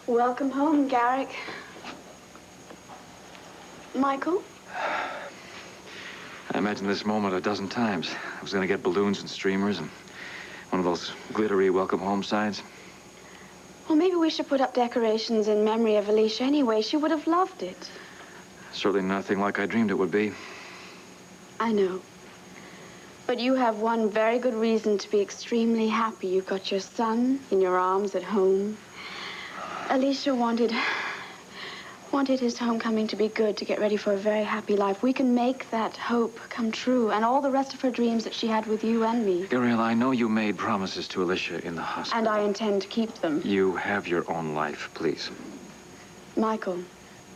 Welcome home, Garrick. Michael? I imagined this moment a dozen times. I was going to get balloons and streamers and one of those glittery welcome home signs. Well, maybe we should put up decorations in memory of Alicia anyway. She would have loved it. Certainly nothing like I dreamed it would be. I know. But you have one very good reason to be extremely happy. You've got your son in your arms at home. Alicia wanted his homecoming to be good, to get ready for a very happy life. We can make that hope come true, and all the rest of her dreams that she had with you and me. Gabrielle, I know you made promises to Alicia in the hospital. And I intend to keep them. You have your own life, please. Michael,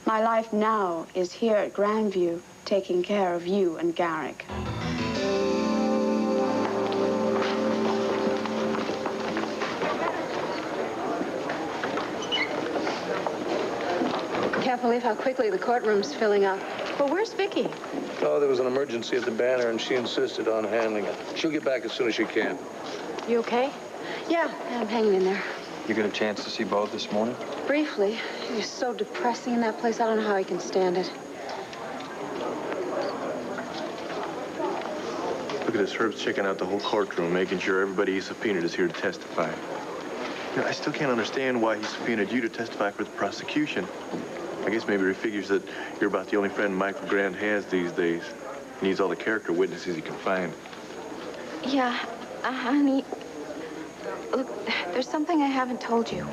my life now is here at Grandview, taking care of you and Garrick. Can't believe how quickly the courtroom's filling up. But where's Vicky? Oh, there was an emergency at the Banner, and she insisted on handling it. She'll get back as soon as she can. You okay? Yeah, I'm hanging in there. You get a chance to see Bo this morning? Briefly. It's so depressing in that place. I don't know how I can stand it. Look at this. Herb's checking out the whole courtroom, making sure everybody he's subpoenaed is here to testify. You know, I still can't understand why he subpoenaed you to testify for the prosecution. I guess maybe he figures that you're about the only friend Michael Grant has these days. He needs all the character witnesses he can find. Yeah, honey. Look, there's something I haven't told you.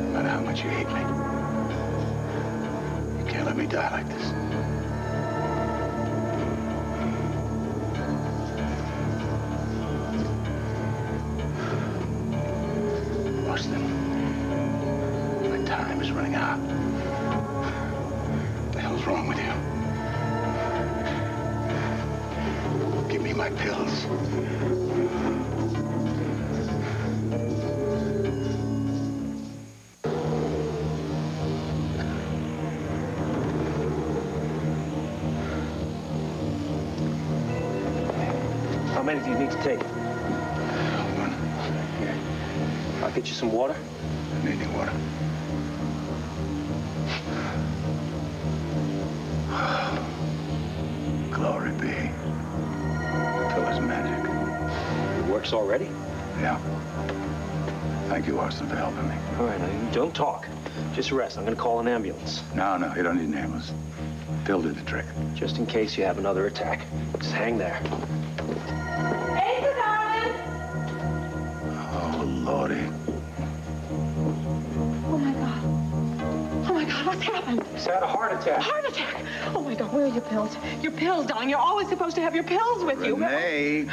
No matter how much you hate me, you can't let me die like this. Austin, my time is running out. What the hell's wrong with you? Give me my pills. How many do you need to take? One. Here. I'll get you some water. I need any water. Glory be. Pill is magic. It works already? Yeah. Thank you, Austin, for helping me. All right, now you don't talk. Just rest. I'm going to call an ambulance. No, you don't need an ambulance. Pill did the trick. Just in case you have another attack. Just hang there. Asa, darling! Oh, Lordy. Oh, my God. Oh, my God, what's happened? He's had a heart attack. Heart attack! Oh, my God, where are your pills? Your pills, darling. You're always supposed to have your pills with you. Renee!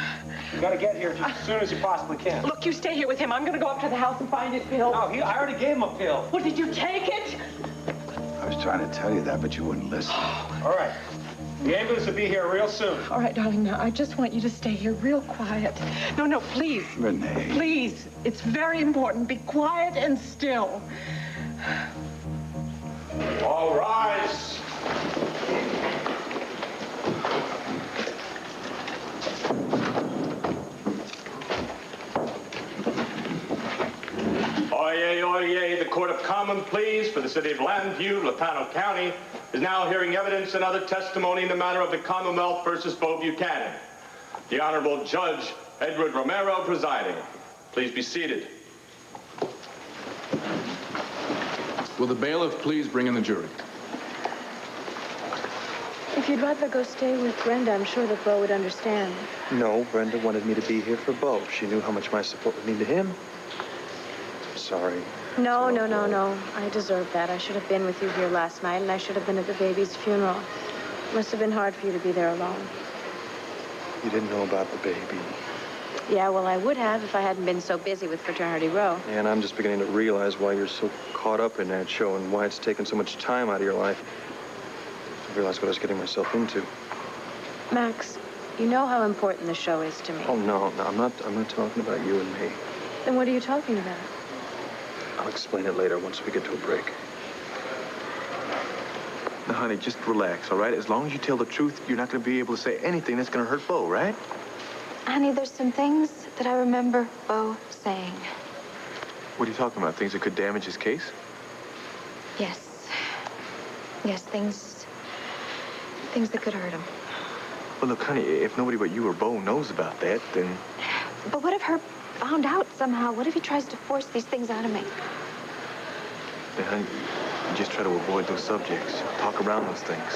You got to get here just as soon as you possibly can. Look, you stay here with him. I'm going to go up to the house and find his pills. No, I already gave him a pill. Well, did you take it? I was trying to tell you that, but you wouldn't listen. All right. The ambulance will be here real soon. All right, darling, now, I just want you to stay here real quiet. No, please. Renee. Please. It's very important. Be quiet and still. All rise. Oyez, oyez. The Court of Common Pleas for the city of Llanview, Latano County, is now hearing evidence and other testimony in the matter of the Commonwealth versus Bo Buchanan. The Honorable Judge Edward Romero presiding. Please be seated. Will the bailiff please bring in the jury? If you'd rather go stay with Brenda, I'm sure that Bo would understand. No, Brenda wanted me to be here for Bo. She knew how much my support would mean to him. I'm sorry. No. I deserve that. I should have been with you here last night, and I should have been at the baby's funeral. It must have been hard for you to be there alone. You didn't know about the baby. Yeah, well, I would have if I hadn't been so busy with Fraternity Row. And I'm just beginning to realize why you're so caught up in that show and why it's taken so much time out of your life. I realized what I was getting myself into. Max, You know how important the show is to me. Oh, no, I'm not talking about you and me. Then what are you talking about? I'll explain it later once we get to a break. Now, honey, just relax, all right? As long as you tell the truth, you're not going to be able to say anything that's going to hurt Bo, right? Honey, there's some things that I remember Bo saying. What are you talking about? Things that could damage his case? Yes. Yes, things that could hurt him. Well, look, honey, if nobody but you or Bo knows about that, then... But what if Herb found out somehow? What if he tries to force these things out of me? Then, honey, you just try to avoid those subjects. Talk around those things.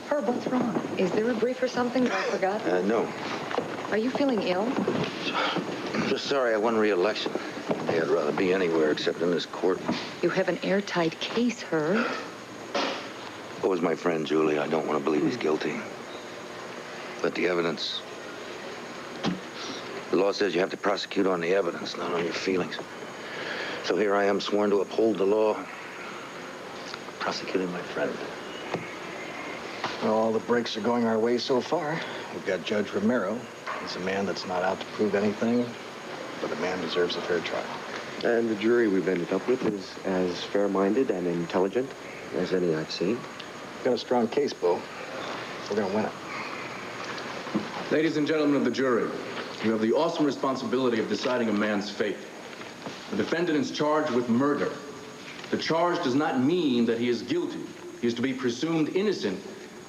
Herb, what's wrong? Is there a brief or something that I forgot? No. Are you feeling ill? I'm just sorry I won re-election. Hey, I'd rather be anywhere except in this court. You have an airtight case, Herb. What was my friend, Julie? I don't want to believe he's guilty. But the evidence... The law says you have to prosecute on the evidence, not on your feelings. So here I am, sworn to uphold the law, prosecuting my friend. Well, all the breaks are going our way so far. We've got Judge Romero. He's a man that's not out to prove anything, but a man deserves a fair trial. And the jury we've ended up with is as fair-minded and intelligent as any I've seen. Got a strong case, Bo. We're gonna win it. Ladies and gentlemen of the jury, you have the awesome responsibility of deciding a man's fate. The defendant is charged with murder. The charge does not mean that he is guilty. He is to be presumed innocent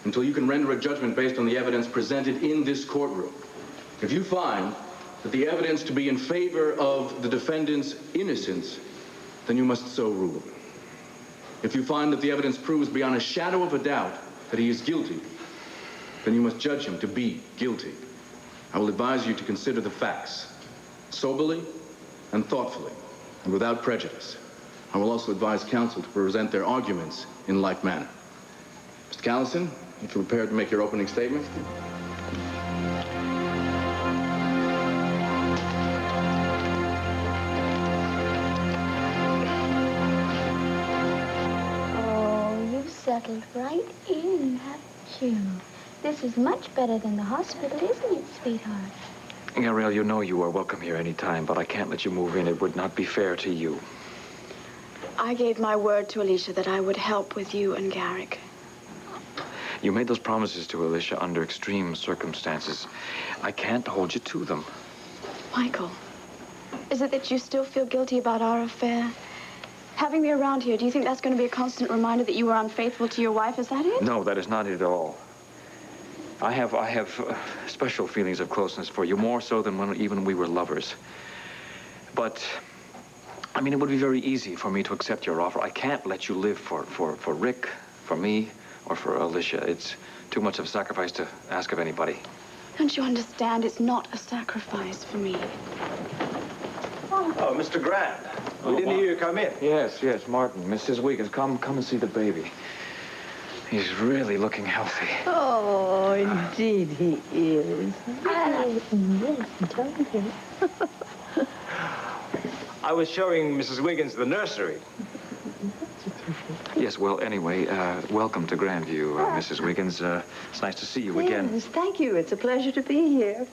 until you can render a judgment based on the evidence presented in this courtroom. If you find that the evidence to be in favor of the defendant's innocence, then you must so rule. If you find that the evidence proves beyond a shadow of a doubt that he is guilty, then you must judge him to be guilty. I will advise you to consider the facts soberly and thoughtfully and without prejudice. I will also advise counsel to present their arguments in like manner. Mr. Callison, if you're prepared to make your opening statement. Oh, you've settled right in, haven't you? This is much better than the hospital, isn't it, sweetheart? Gabrielle, you know you are welcome here any time, but I can't let you move in. It would not be fair to you. I gave my word to Alicia that I would help with you and Garrick. You made those promises to Alicia under extreme circumstances. I can't hold you to them. Michael, is it that you still feel guilty about our affair? Having me around here, do you think that's going to be a constant reminder that you were unfaithful to your wife? Is that it? No, that is not it at all. I have special feelings of closeness for you, more so than when even we were lovers. But, I mean, it would be very easy for me to accept your offer. I can't let you live for Rick, for me, or for Alicia. It's too much of a sacrifice to ask of anybody. Don't you understand? It's not a sacrifice for me. Oh, Mr. Grant. We didn't hear you come in. Yes, Martin. Mrs. Wiggins, come and see the baby. He's really looking healthy. Oh, indeed he is. Yes, don't you? I was showing Mrs. Wiggins the nursery. Yes, well, anyway, welcome to Grandview, Mrs. Wiggins. It's nice to see you again. Yes, thank you. It's a pleasure to be here.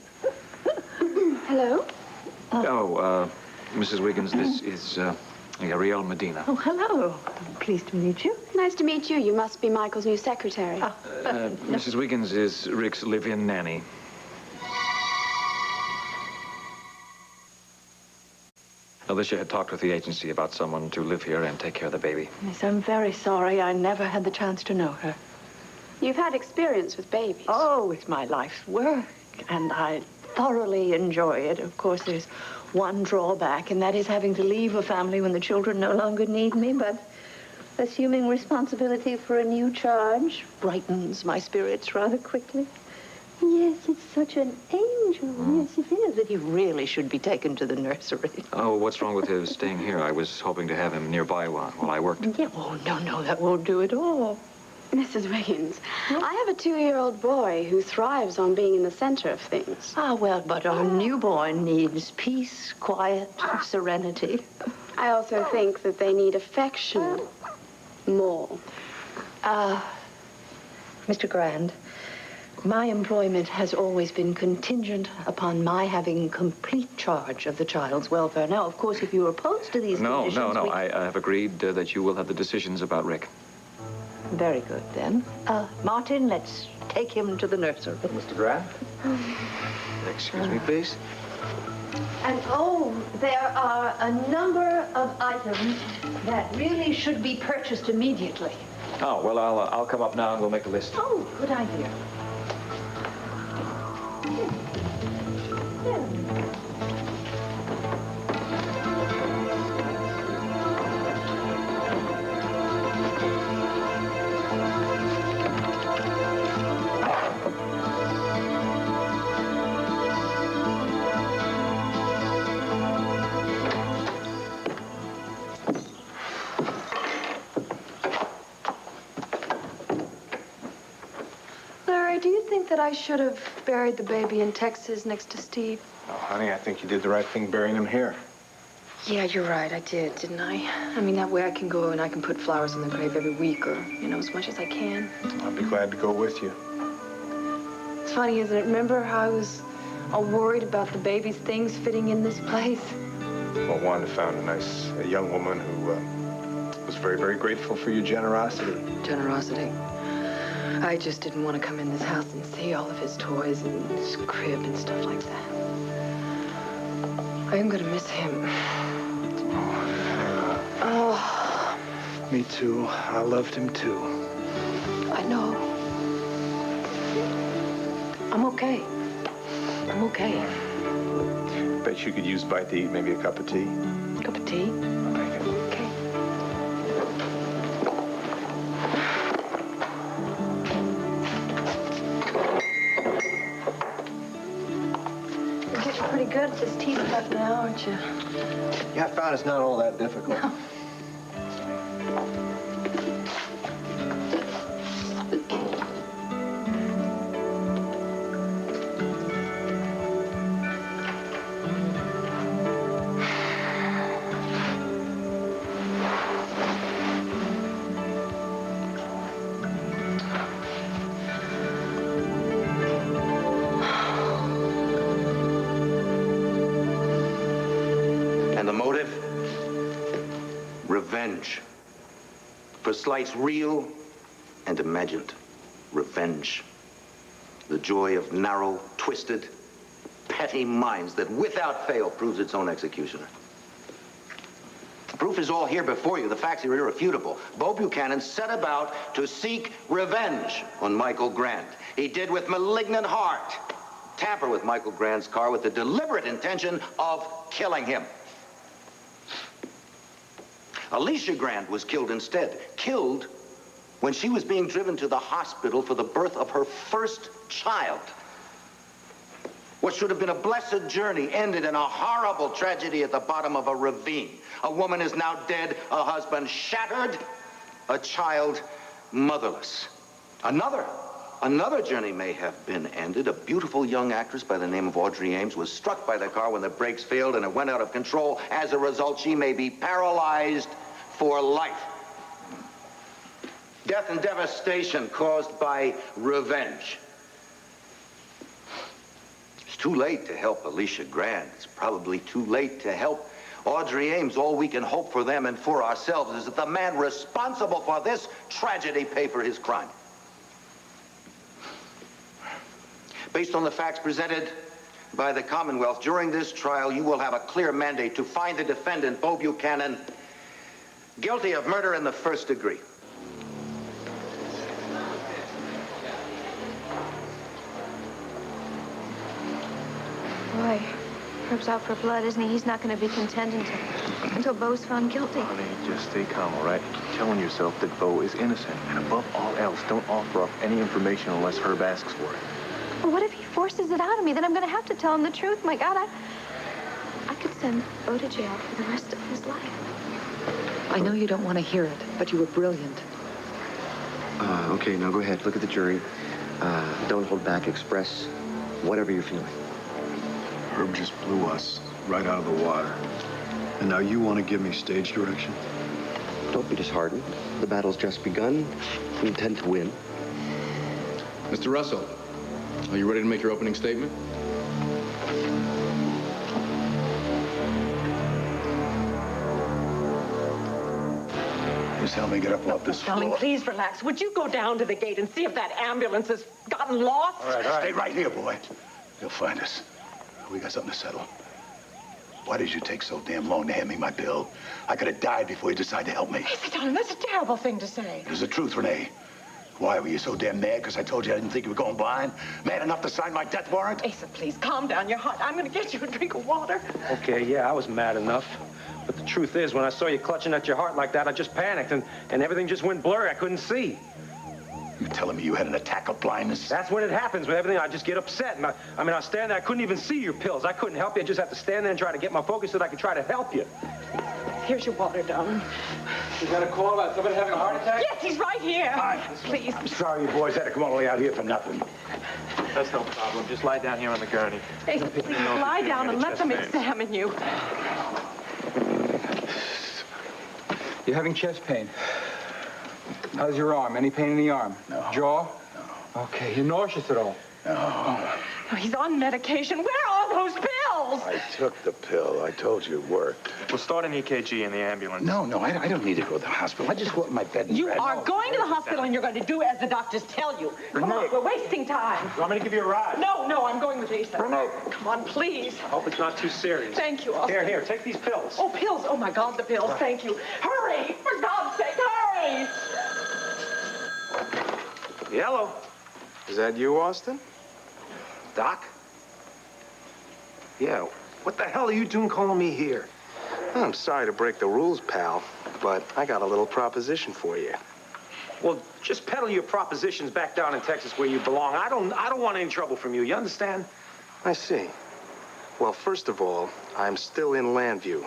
Hello? Mrs. Wiggins, this is Ariel Medina. Oh, hello. Pleased to meet you. Nice to meet you. You must be Michael's new secretary. Mrs. Wiggins is Rick's live-in nanny. Alicia had talked with the agency about someone to live here and take care of the baby. Yes, I'm very sorry. I never had the chance to know her. You've had experience with babies. Oh, it's my life's work, and I thoroughly enjoy it. Of course, there's one drawback, and that is having to leave a family when the children no longer need me, but assuming responsibility for a new charge brightens my spirits rather quickly. Yes, it's such an angel. Yes, it is. That he really should be taken to the nursery. Oh, what's wrong with his staying here? I was hoping to have him nearby while I worked. Yeah, oh, no, that won't do at all. Mrs. Wiggins, I have a 2-year-old boy who thrives on being in the center of things. Ah, well, but our newborn needs peace, quiet, serenity. I also think that they need affection more. Mr. Grand, my employment has always been contingent upon my having complete charge of the child's welfare. Now, of course, if you're opposed to these conditions... No. I have agreed that you will have the decisions about Rick. Very good, then. Martin, let's take him to the nursery. Mr. Grant? Excuse me, please. And, there are a number of items that really should be purchased immediately. Oh, well, I'll come up now and we'll make a list. Oh, good idea. Larry, do you think that I should have buried the baby in Texas next to Steve? Oh, honey, I think you did the right thing burying him here. Yeah, you're right. I did, didn't I? I mean, that way I can go and I can put flowers on the grave every week or, as much as I can. I'll be glad to go with you. It's funny, isn't it? Remember how I was all worried about the baby's things fitting in this place? Well, Wanda found a young woman who was very, very grateful for your generosity. Generosity. I just didn't want to come in this house and see all of his toys and his crib and stuff like that. I am going to miss him. Oh. Me too. I loved him too. I know. I'm okay. I'm okay. Bet you could use a bite to eat, maybe a cup of tea. Cup of tea? I'll make it. Okay. You're getting pretty good at this tea stuff now, aren't you? Yeah, I found it's not all that difficult. No. And the motive? Revenge. For slights real and imagined. Revenge. The joy of narrow, twisted, petty minds that without fail proves its own executioner. The proof is all here before you. The facts are irrefutable. Bo Buchanan set about to seek revenge on Michael Grant. He did with malignant heart. Tamper with Michael Grant's car with the deliberate intention of killing him. Alicia Grant was killed instead. Killed when she was being driven to the hospital for the birth of her first child. What should have been a blessed journey ended in a horrible tragedy at the bottom of a ravine. A woman is now dead, a husband shattered, a child motherless. Another journey may have been ended. A beautiful young actress by the name of Audrey Ames was struck by the car when the brakes failed and it went out of control. As a result, she may be paralyzed for life. Death and devastation caused by revenge. It's too late to help Alicia Grant. It's probably too late to help Audrey Ames. All we can hope for them and for ourselves is that the man responsible for this tragedy pay for his crime. Based on the facts presented by the Commonwealth during this trial, you will have a clear mandate to find the defendant, Bo Buchanan, guilty of murder in the first degree. Boy, Herb's out for blood, isn't he? He's not going to be content until Bo's found guilty. Honey, just stay calm, all right? Keep telling yourself that Bo is innocent. And above all else, don't offer up any information unless Herb asks for it. Well, what if he forces it out of me? Then I'm going to have to tell him the truth. My God, I could send Bo to jail for the rest of his life. I know you don't want to hear it, but you were brilliant. Okay, now go ahead. Look at the jury. Don't hold back. Express whatever you're feeling. Herb just blew us right out of the water. And now you want to give me stage direction? Don't be disheartened. The battle's just begun. We intend to win. Mr. Russell, are you ready to make your opening statement? Just help me get up off this Darling, floor. please relax. Would you go down to the gate and see if that ambulance has gotten lost? All right. Stay right here, boy. They'll find us. We got something to settle. Why did you take so damn long to hand me my bill? I could have died before you decided to help me. Lisa, darling, that's a terrible thing to say. It was the truth, Renee. Why, were you so damn mad because I told you I didn't think you were going blind? Mad enough to sign my death warrant? Asa, please, calm down. You're hot. I'm going to get you a drink of water. Okay, yeah, I was mad enough. But the truth is, when I saw you clutching at your heart like that, I just panicked, and everything just went blurry. I couldn't see. You telling me you had an attack of blindness? That's when it happens with everything. I just get upset. And I was standing there. I couldn't even see your pills. I couldn't help you. I just had to stand there and try to get my focus so that I could try to help you. Here's your water, darling. You got a call about somebody having a heart attack? Yes, he's right here. Please. I'm sorry you boys had to come all the way out here for nothing. That's no problem. Just lie down here on the gurney. Asa, please lie down and let them examine you. You're having chest pain. How's your arm? Any pain in the arm? No. Jaw? No. Okay. You nauseous at all? No. Oh, he's on medication. Where are all those pills? I took the pill. I told you it worked. We'll start an EKG in the ambulance. No, I don't need to go to the hospital. I just go up in my bed and You rest. are going to the hospital and you're going to do as the doctors tell you. Come on, we're wasting time. You want me to give you a ride? No, I'm going with Asa. Renee. Come on, please. I hope it's not too serious. Thank you, Austin. Here, take these pills. Oh, pills. Oh, my God, the pills. Thank you. Hurry! For God's sake, hurry! Hello. Is that you, Austin? Doc? Yeah, what the hell are you doing calling me here? I'm sorry to break the rules, pal, but I got a little proposition for you. Well, just peddle your propositions back down in Texas where you belong. I don't want any trouble from you. You understand? I see. Well, first of all, I'm still in Landview.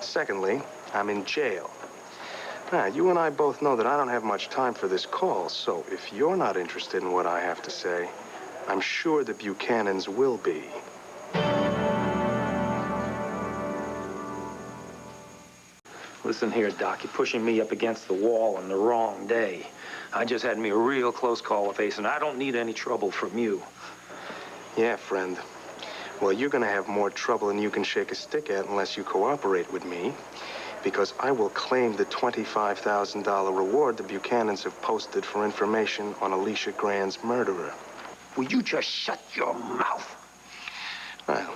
Secondly, I'm in jail. Now, you and I both know that I don't have much time for this call, so if you're not interested in what I have to say, I'm sure the Buchanans will be. Listen here, Doc. You're pushing me up against the wall on the wrong day. I just had me a real close call with Ace, and I don't need any trouble from you. Yeah, friend. Well, you're gonna have more trouble than you can shake a stick at unless you cooperate with me, because I will claim the $25,000 reward the Buchanans have posted for information on Alicia Grand's murderer. Will you just shut your mouth? Well,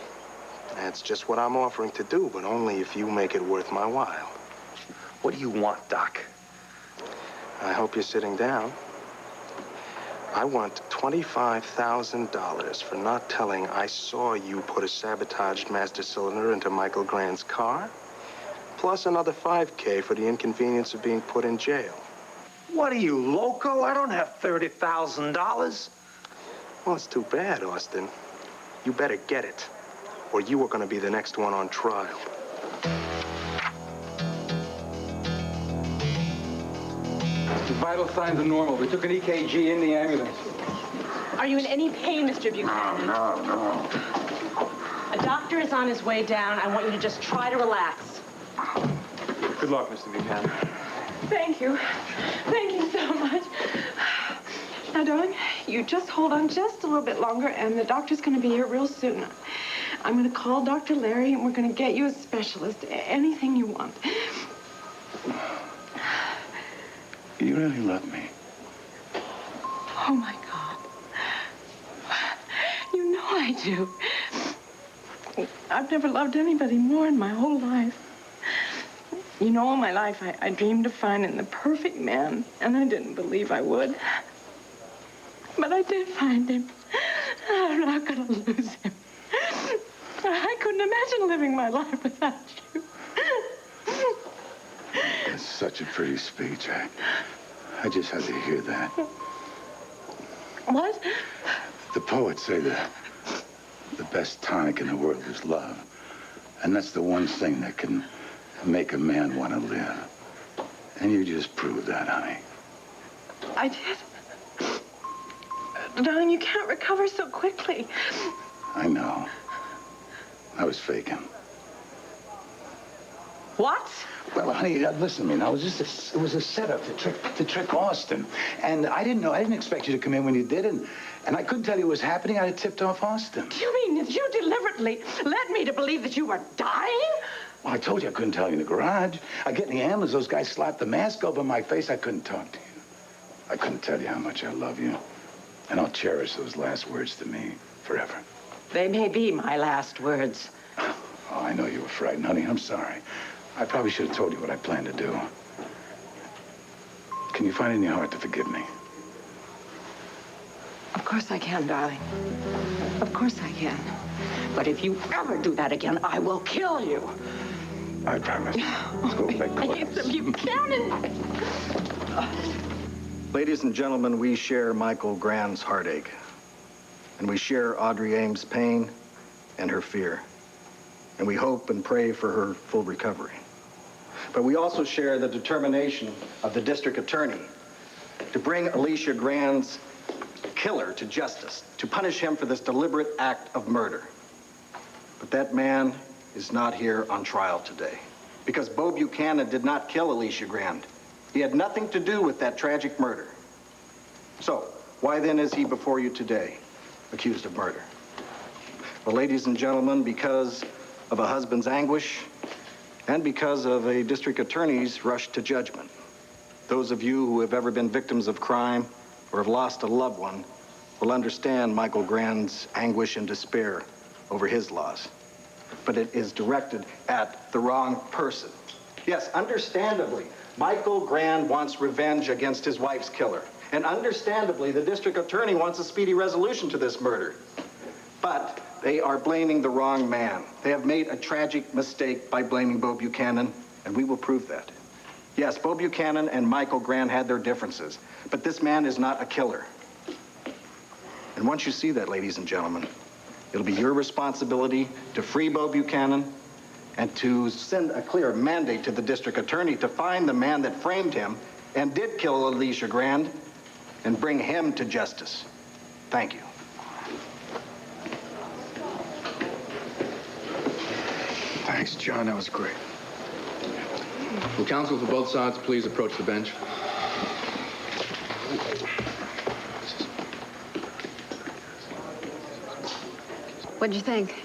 that's just what I'm offering to do, but only if you make it worth my while. What do you want, Doc? I hope you're sitting down. I want $25,000 for not telling I saw you put a sabotaged master cylinder into Michael Grand's car, plus another $5K for the inconvenience of being put in jail. What are you, loco? I don't have $30,000. Well, it's too bad, Austin. You better get it, or you are going to be the next one on trial. The vital signs are normal. We took an EKG in the ambulance. Are you in any pain, Mr. Buchanan? No. A doctor is on his way down. I want you to just try to relax. Good luck, Mr. Buchanan. Thank you. Thank you so much. Now, darling, you just hold on just a little bit longer, and the doctor's going to be here real soon. I'm going to call Dr. Larry, and we're going to get you a specialist. Anything you want. You really love me. Oh, my God. You know I do. I've never loved anybody more in my whole life. You know, all my life, I dreamed of finding the perfect man, and I didn't believe I would. But I did find him. I'm not going to lose him. I couldn't imagine living my life without you. That's such a pretty speech. I just had to hear that. What? The poets say that the best tonic in the world is love. And that's the one thing that can make a man want to live. And you just proved that, honey. I did. Darling, you can't recover so quickly. I know. I was faking. What? Well, honey, listen to me now. It was a setup to trick Austin. And I didn't expect you to come in when you did, and I couldn't tell you what was happening. I'd have tipped off Austin. You mean that you deliberately led me to believe that you were dying? Well, I told you I couldn't tell you in the garage. I get in the ambulance, those guys slapped the mask over my face. I couldn't talk to you. I couldn't tell you how much I love you. And I'll cherish those last words to me forever. They may be my last words. Oh, I know you were frightened, honey. I'm sorry. I probably should have told you what I planned to do. Can you find it in your heart to forgive me? Of course I can, darling. Of course I can. But if you ever do that again, I will kill you. I promise. Let's go back to Ladies and gentlemen, we share Michael Grand's heartache. And we share Audrey Ames' pain and her fear. And we hope and pray for her full recovery. But we also share the determination of the district attorney to bring Alicia Grand's killer to justice, to punish him for this deliberate act of murder. But that man is not here on trial today because Bo Buchanan did not kill Alicia Grand. He had nothing to do with that tragic murder. So, why then is he before you today, accused of murder? Well, ladies and gentlemen, because of a husband's anguish and because of a district attorney's rush to judgment. Those of you who have ever been victims of crime or have lost a loved one will understand Michael Grand's anguish and despair over his loss. But it is directed at the wrong person. Yes, understandably, Michael Grand wants revenge against his wife's killer. And understandably, the district attorney wants a speedy resolution to this murder. But they are blaming the wrong man. They have made a tragic mistake by blaming Bo Buchanan, and we will prove that. Yes, Bo Buchanan and Michael Grand had their differences, but this man is not a killer. And once you see that, ladies and gentlemen, it'll be your responsibility to free Bo Buchanan and to send a clear mandate to the district attorney to find the man that framed him and did kill Alicia Grand and bring him to justice. Thank you. Thanks, John. That was great. Will counsel for both sides please approach the bench? What'd you think?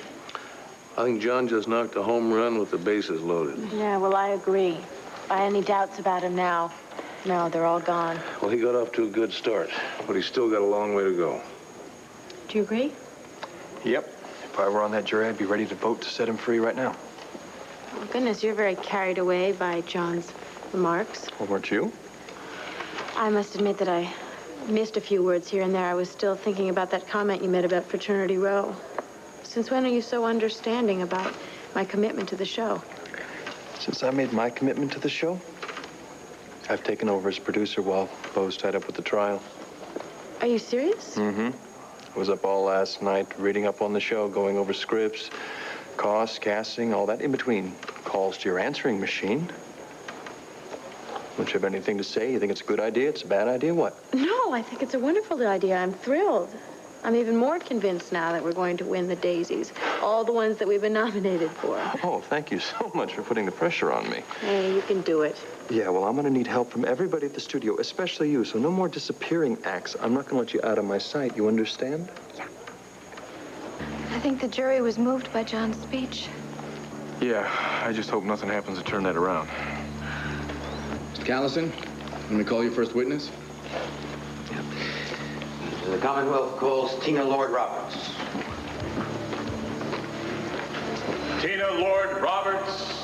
I think John just knocked a home run with the bases loaded. Yeah, well, I agree. If I had any doubts about him now, no, they're all gone. Well, he got off to a good start, but he's still got a long way to go. Do you agree? Yep. If I were on that jury, I'd be ready to vote to set him free right now. Oh, goodness, you're very carried away by John's remarks. Well, weren't you? I must admit that I missed a few words here and there. I was still thinking about that comment you made about Fraternity Row. Since when are you so understanding about my commitment to the show? Since I made my commitment to the show, I've taken over as producer while Bo's tied up with the trial. Are you serious? Mm-hmm. I was up all last night reading up on the show, going over scripts, costs, casting, all that in between calls to your answering machine. Don't you have anything to say? You think it's a good idea? It's a bad idea? What? No, I think it's a wonderful idea. I'm thrilled. I'm even more convinced now that we're going to win the daisies. All the ones that we've been nominated for. Oh, thank you so much for putting the pressure on me. Hey, you can do it. Yeah, well, I'm going to need help from everybody at the studio, especially you. So no more disappearing acts. I'm not going to let you out of my sight. You understand? Yeah. I think the jury was moved by John's speech. Yeah, I just hope nothing happens to turn that around. Mr. Callison, let me call you first witness. The Commonwealth calls Tina Lord Roberts. Tina Lord Roberts.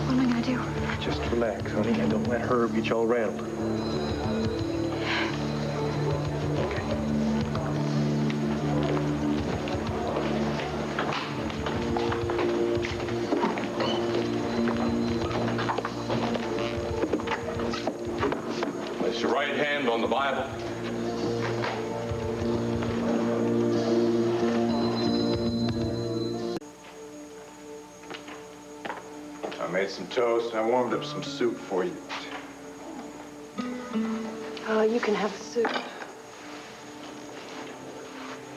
What am I gonna do? Just relax, honey, and don't let Herb get you all rattled. Place your right hand on the Bible. I made some toast and I warmed up some soup for you. Oh, you can have the soup.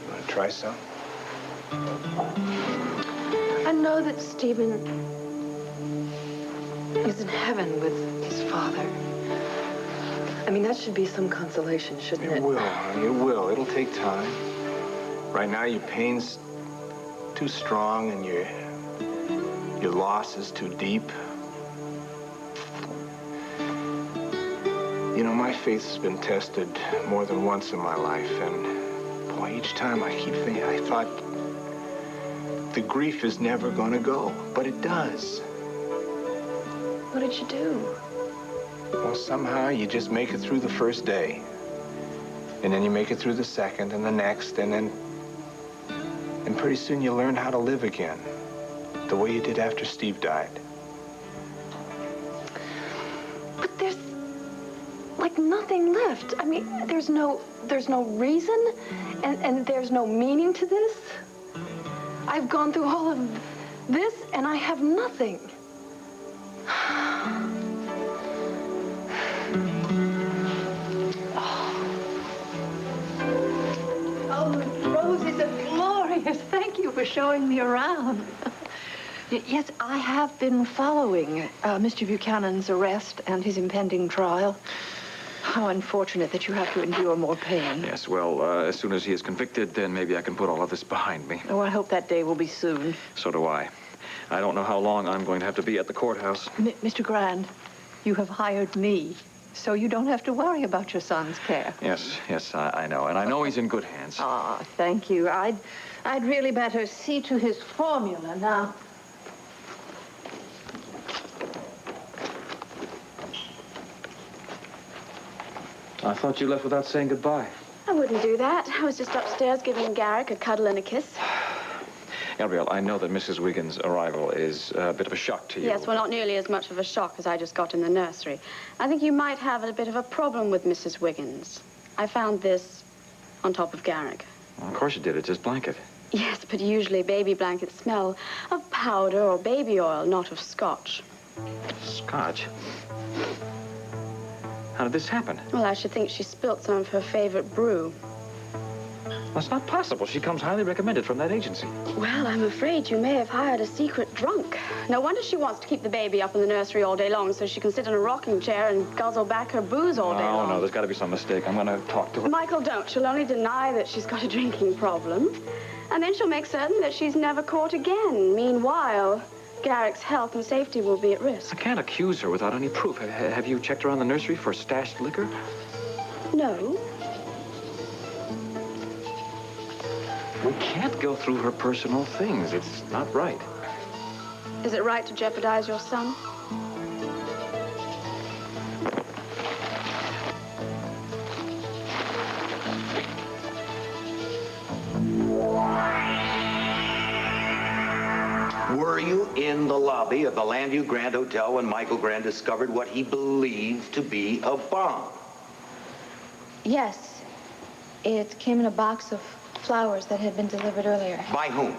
You want to try some? I know that Stephen is in heaven with his father. I mean, that should be some consolation, shouldn't it? It will, honey, it will. It'll take time. Right now, your pain's too strong and your loss is too deep. You know, my faith's been tested more than once in my life, and boy, each time I thought the grief is never gonna go, but it does. What did you do? Well, somehow you just make it through the first day, and then you make it through the second and the next, and pretty soon you learn how to live again, the way you did after Steve died. But there's like nothing left. I mean, there's no reason, and there's no meaning to this. I've gone through all of this, and I have nothing. Oh, the roses are glorious. Thank you for showing me around. Yes, I have been following Mr. Buchanan's arrest and his impending trial. How unfortunate that you have to endure more pain. Yes, well, as soon as he is convicted, then maybe I can put all of this behind me. Oh, I hope that day will be soon. So do I. I don't know how long I'm going to have to be at the courthouse. Mr. Grand, you have hired me, so you don't have to worry about your son's care. Yes, I know. And I know he's in good hands. Ah, thank you. I'd really better see to his formula now. I thought you left without saying goodbye. I wouldn't do that. I was just upstairs giving Garrick a cuddle and a kiss. Gabrielle, I know that Mrs. Wiggins' arrival is a bit of a shock to you. Yes, well, not nearly as much of a shock as I just got in the nursery. I think you might have a bit of a problem with Mrs. Wiggins. I found this on top of Garrick. Well, of course you did. It's his blanket. Yes, but usually baby blankets smell of powder or baby oil, not of scotch. Scotch? How did this happen? Well, I should think she spilt some of her favorite brew. That's not possible. She comes highly recommended from that agency. Well, I'm afraid you may have hired a secret drunk. No wonder she wants to keep the baby up in the nursery all day long so she can sit in a rocking chair and guzzle back her booze all day long. Oh, no, there's got to be some mistake. I'm going to talk to her. Michael, don't. She'll only deny that she's got a drinking problem. And then she'll make certain that she's never caught again. Meanwhile, Garrick's health and safety will be at risk. I can't accuse her without any proof. Have you checked around the nursery for stashed liquor? No. We can't go through her personal things. It's not right. Is it right to jeopardize your son? Were you in the lobby of the Landview Grand Hotel when Michael Grand discovered what he believed to be a bomb? Yes. It came in a box of flowers that had been delivered earlier. By whom?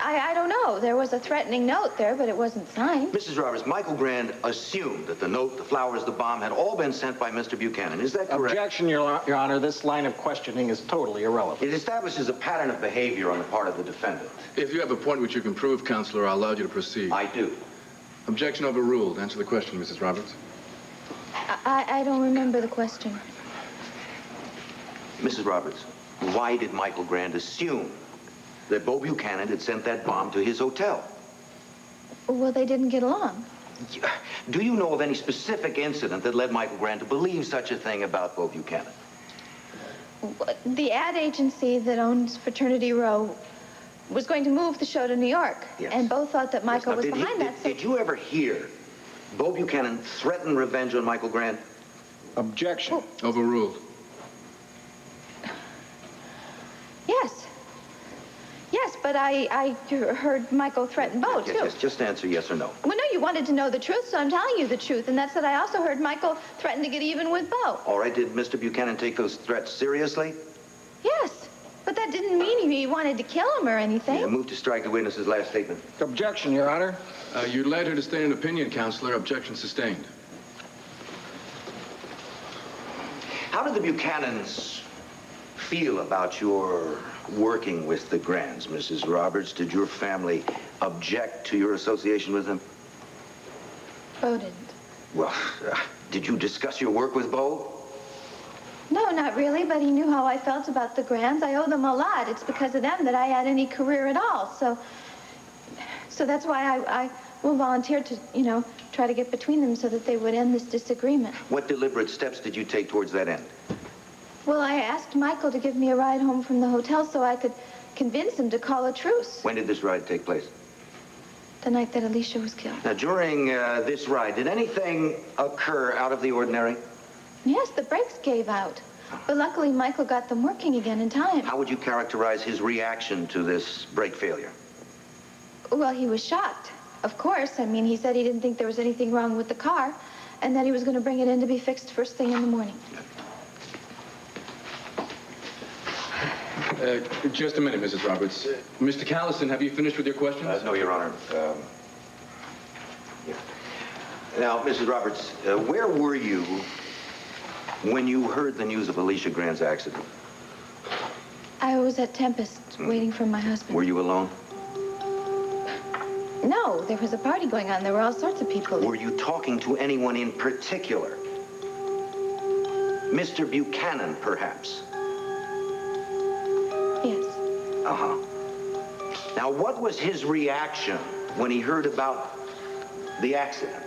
I don't know. There was a threatening note there, but it wasn't signed. Mrs. Roberts, Michael Grand assumed that the note, the flowers, the bomb had all been sent by Mr. Buchanan. Is that correct? Objection, Your Honor. This line of questioning is totally irrelevant. It establishes a pattern of behavior on the part of the defendant. If you have a point which you can prove, Counselor, I'll allow you to proceed. I do. Objection overruled. Answer the question, Mrs. Roberts. I don't remember the question. Mrs. Roberts, why did Michael Grand assume that Bo Buchanan had sent that bomb to his hotel? Well, they didn't get along. Do you know of any specific incident that led Michael Grand to believe such a thing about Bo Buchanan? The ad agency that owns Fraternity Row was going to move the show to New York. Yes. And Bo thought that Michael was behind that. Did you ever hear Bo Buchanan threaten revenge on Michael Grand? Objection. Overruled. Yes. Yes, but I heard Michael threaten Bo, too. Yes, just answer yes or no. Well, no, you wanted to know the truth, so I'm telling you the truth. And that's that I also heard Michael threaten to get even with Bo. All right, did Mr. Buchanan take those threats seriously? Yes, but that didn't mean he wanted to kill him or anything. Yeah, move to strike the witness's last statement. Objection, Your Honor. You led her to state an opinion, Counselor. Objection sustained. How did the Buchanans feel about your working with the Grands, Mrs. Roberts? Did your family object to your association with them? Bo didn't. Well, did you discuss your work with Bo? No, not really, but he knew how I felt about the Grands. I owe them a lot. It's because of them that I had any career at all. So that's why I will volunteer to, try to get between them so that they would end this disagreement. What deliberate steps did you take towards that end? Well, I asked Michael to give me a ride home from the hotel so I could convince him to call a truce. When did this ride take place? The night that Alicia was killed. Now, during this ride, did anything occur out of the ordinary? Yes, the brakes gave out. But luckily, Michael got them working again in time. How would you characterize his reaction to this brake failure? Well, he was shocked, of course. I mean, he said he didn't think there was anything wrong with the car and that he was going to bring it in to be fixed first thing in the morning. Just a minute, Mrs. Roberts. Mr. Callison, have you finished with your questions? No, Your Honor. Yeah. Now, Mrs. Roberts, where were you when you heard the news of Alicia Grand's accident? I was at Tempest waiting for my husband. Were you alone? No, there was a party going on. There were all sorts of people. Were you talking to anyone in particular? Mr. Buchanan, perhaps? Yes. Uh-huh. Now, what was his reaction when he heard about the accident?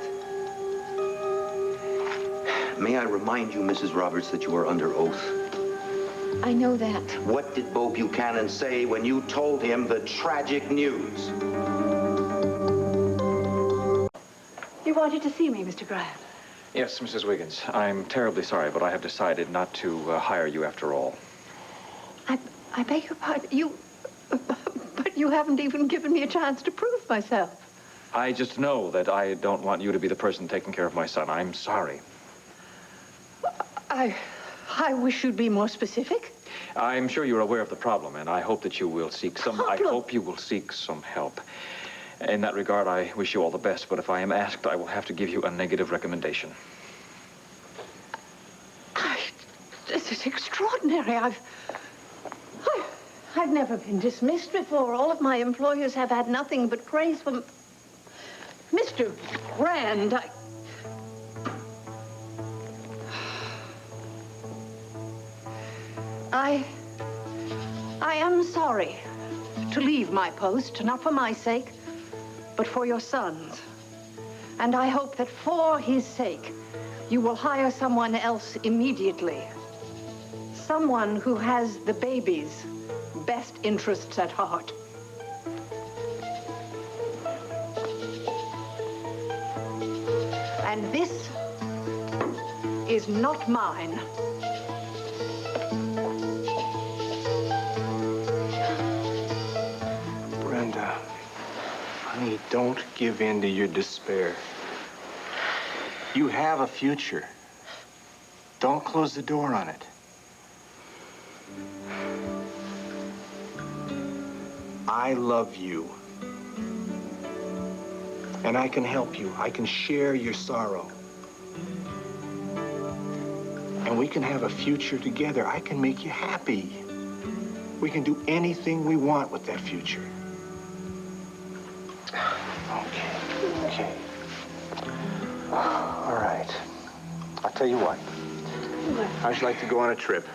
May I remind you, Mrs. Roberts, that you are under oath? I know that. What did Bo Buchanan say when you told him the tragic news? You wanted to see me, Mr. Grant. Yes, Mrs. Wiggins. I'm terribly sorry, but I have decided not to hire you after all. I beg your pardon. But you haven't even given me a chance to prove myself. I just know that I don't want you to be the person taking care of my son. I'm sorry. I wish you'd be more specific. I'm sure you're aware of the problem, and I hope that you will seek some... I hope you will seek some help. In that regard, I wish you all the best, but if I am asked, I will have to give you a negative recommendation. This is extraordinary. I've never been dismissed before. All of my employers have had nothing but praise from Mr. Grand. I am sorry to leave my post, not for my sake, but for your son's. And I hope that for his sake, you will hire someone else immediately. Someone who has the baby's best interests at heart. And this is not mine. Brenda, honey, don't give in to your despair. You have a future. Don't close the door on it. I love you. And I can help you. I can share your sorrow. And we can have a future together. I can make you happy. We can do anything we want with that future. Okay. All right. I'll tell you what. What? How'd you like to go on a trip?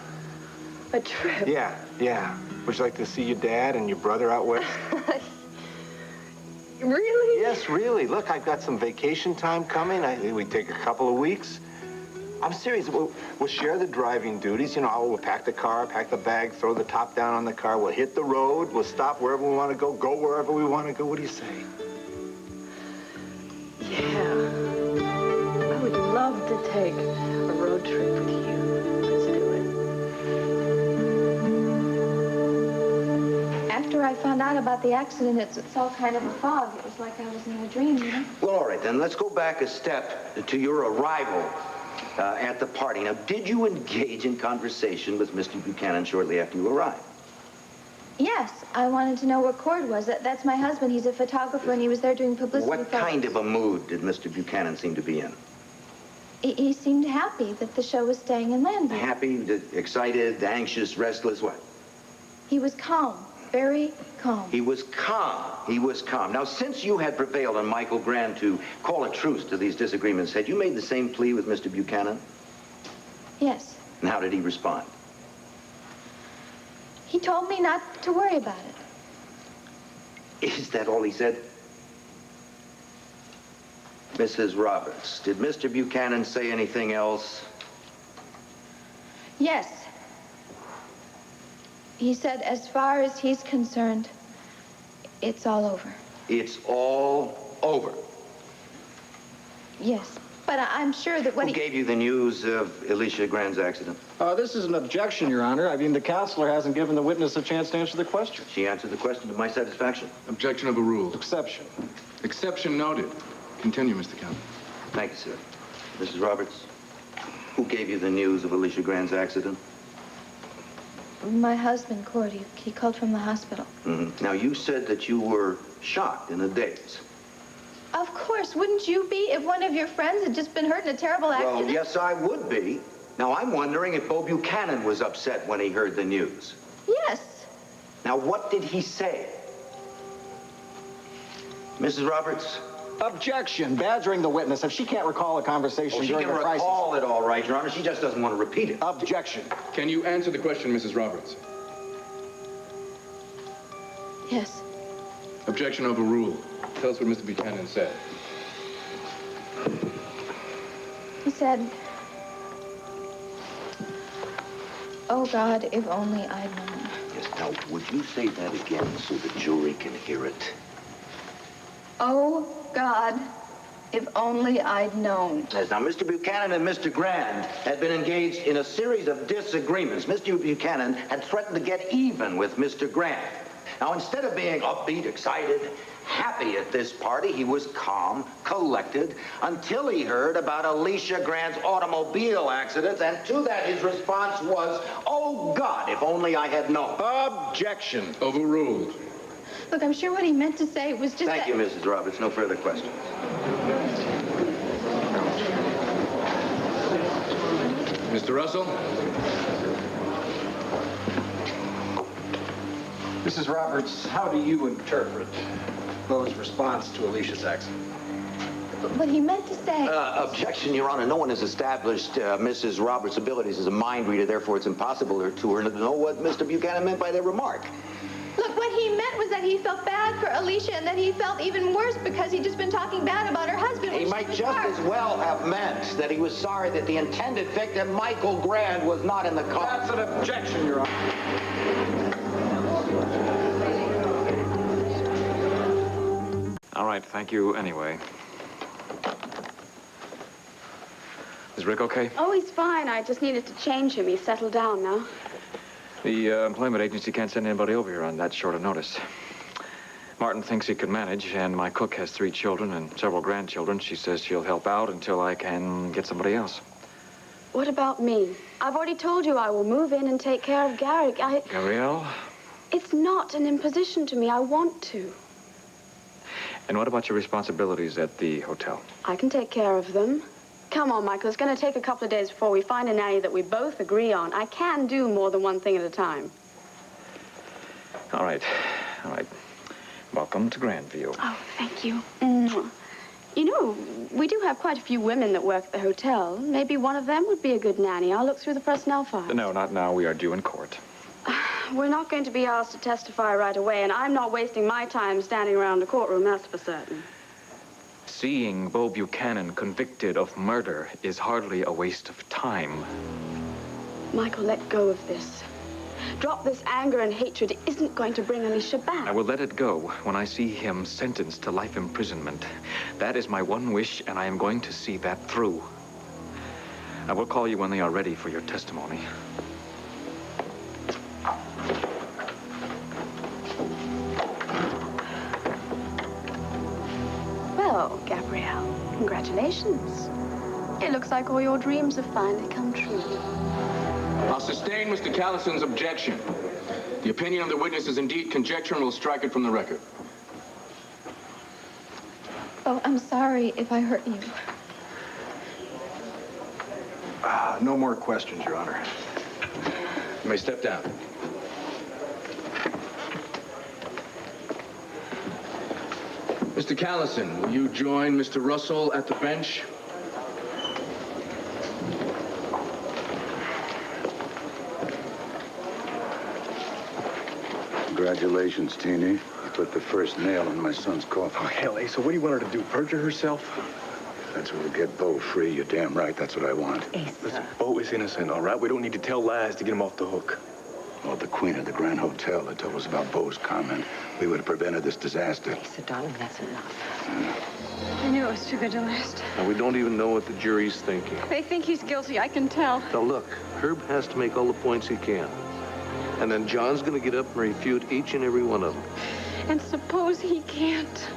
A trip? Yeah. Would you like to see your dad and your brother out west? Really? Yes, really. Look, I've got some vacation time coming. We take a couple of weeks. I'm serious. We'll share the driving duties. We'll pack the car, pack the bag, throw the top down on the car. We'll hit the road. We'll stop wherever we want to go wherever we want to go. What do you say? Yeah. I would love to take a road trip with you. Let's do it. After I found out about the accident, it's all kind of a fog. It was like I was in a dream, Well, all right, then. Let's go back a step to your arrival at the party. Now, did you engage in conversation with Mr. Buchanan shortly after you arrived? Yes, I wanted to know where Cord was. That's my husband. He's a photographer, and he was there doing publicity What photos. kind of a mood did Mr. Buchanan seem to be in? He seemed happy that the show was staying in Landview. Happy, excited, anxious, restless, what? He was calm, very calm. He was calm. He was calm. Now, since you had prevailed on Michael Grant to call a truce to these disagreements, had you made the same plea with Mr. Buchanan? Yes. And how did he respond? He told me not to worry about it. Is that all he said? Mrs. Roberts, did Mr. Buchanan say anything else? Yes. He said, as far as he's concerned, it's all over. It's all over. Yes, but I'm sure that what Who gave you the news of Alicia Grand's accident? This is an objection, Your Honor. I mean, the counselor hasn't given the witness a chance to answer the question. She answered the question to my satisfaction. Objection overruled. Exception. Exception noted. Continue, Mr. Kelly. Thank you, sir. Mrs. Roberts, who gave you the news of Alicia Grand's accident? My husband, Cord, he called from the hospital. Mm-hmm. Now, you said that you were shocked in a daze. Of course. Wouldn't you be if one of your friends had just been hurt in a terrible accident? Well, yes, I would be. Now, I'm wondering if Bo Buchanan was upset when he heard the news. Yes. Now, what did he say? Mrs. Roberts? Objection. Badgering the witness. If she can't recall a conversation She during can a crisis... recall it all right, Your Honor. She just doesn't want to repeat it. Objection. Can you answer the question, Mrs. Roberts? Yes. Objection overruled. Tell us what Mr. Buchanan said. He said, oh, God, if only I'd known. Yes, now, would you say that again so the jury can hear it? Oh, God, if only I'd known. Yes, now, Mr. Buchanan and Mr. Grand had been engaged in a series of disagreements. Mr. Buchanan had threatened to get even with Mr. Grand. Now, instead of being upbeat, excited, happy at this party, he was calm, collected, until he heard about Alicia Grand's automobile accident, and to that his response was, oh, God, if only I had known. Objection. Overruled. Look, I'm sure what he meant to say was just Thank you, Mrs. Roberts. No further questions. Mr. Russell? Mrs. Roberts, how do you interpret Bo's response to Alicia's accident? what he meant to say. Objection, Your Honor. No one has established Mrs. Roberts' abilities as a mind reader. Therefore, it's impossible to her to know what Mr. Buchanan meant by their remark. Look, what he meant was that he felt bad for Alicia and that he felt even worse because he'd just been talking bad about her husband. He might just as well have meant that he was sorry that the intended victim, Michael Grand, was not in the car. That's an objection, Your Honor. All right, thank you anyway. Is Rick okay? Oh, he's fine. I just needed to change him. He's settled down now. The employment agency can't send anybody over here on that short a notice. Martin thinks he can manage, and my cook has 3 children and several grandchildren. She says she'll help out until I can get somebody else. What about me? I've already told you I will move in and take care of Garrick. Gabrielle? It's not an imposition to me. I want to. And what about your responsibilities at the hotel? I can take care of them. Come on, Michael. It's going to take a couple of days before we find a nanny that we both agree on. I can do more than one thing at a time. All right. All right. Welcome to Grandview. Oh, thank you. Mwah. You know, we do have quite a few women that work at the hotel. Maybe one of them would be a good nanny. I'll look through the personnel file. No, not now. We are due in court. We're not going to be asked to testify right away, and I'm not wasting my time standing around the courtroom, that's for certain. Seeing Bo Buchanan convicted of murder is hardly a waste of time. Michael, let go of this. Drop this anger and hatred. It isn't going to bring Alicia back. I will let it go when I see him sentenced to life imprisonment. That is my one wish, and I am going to see that through. I will call you when they are ready for your testimony. Well, Gabrielle, congratulations. It looks like all your dreams have finally come true. I'll sustain Mr. Callison's objection. The opinion of the witness is indeed conjecture and will strike it from the record. Oh, I'm sorry if I hurt you. No more questions, Your Honor. You may step down. Mr. Callison, will you join Mr. Russell at the bench? Congratulations, Teeny. You put the first nail in my son's coffin. Oh, hell, Asa, what do you want her to do, perjure herself? That's what'll get Bo free. You're damn right. That's what I want. Listen, Bo is innocent, all right? We don't need to tell lies to get him off the hook. Well, the queen of the Grand Hotel had told us about Bo's comment. We would have prevented this disaster. Asa, darling, that's enough. I knew it was too good to last. And we don't even know what the jury's thinking. They think he's guilty, I can tell. Now, look, Herb has to make all the points he can. And then John's going to get up and refute each and every one of them. And suppose he can't.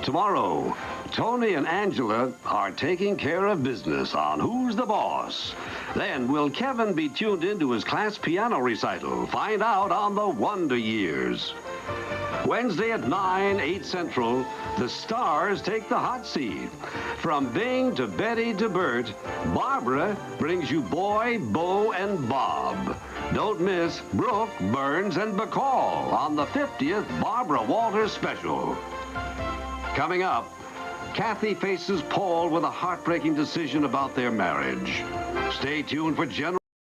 Tomorrow, Tony and Angela are taking care of business on Who's the Boss. Then, will Kevin be tuned into his class piano recital? Find out on the Wonder Years. Wednesday at 9, 8 Central, the stars take the hot seat. From Bing to Betty to Bert, Barbara brings you Boy, Bo, and Bob. Don't miss Brooke, Burns, and Bacall on the 50th Barbara Walters special. Coming up, Kathy faces Paul with a heartbreaking decision about their marriage. Stay tuned for General